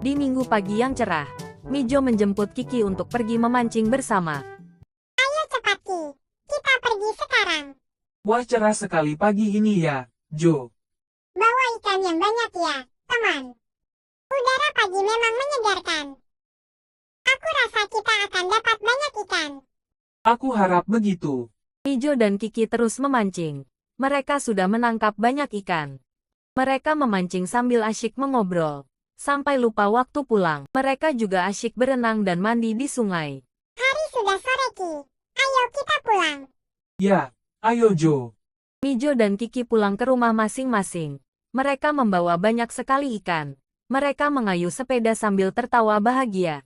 Di minggu pagi yang cerah, Mijo menjemput Kiki untuk pergi memancing bersama. Ayo cepat Ki, kita pergi sekarang. Wah, cerah sekali pagi ini ya, Jo. Bawa ikan yang banyak ya, teman. Udara pagi memang menyegarkan. Aku rasa kita akan dapat banyak ikan. Aku harap begitu. Mijo dan Kiki terus memancing. Mereka sudah menangkap banyak ikan. Mereka memancing sambil asyik mengobrol. Sampai lupa waktu pulang. Mereka juga asyik berenang dan mandi di sungai. Hari sudah sore Ki, ayo kita pulang. Ya, ayo Jo. Mijo dan Kiki pulang ke rumah masing-masing. Mereka membawa banyak sekali ikan. Mereka mengayuh sepeda sambil tertawa bahagia.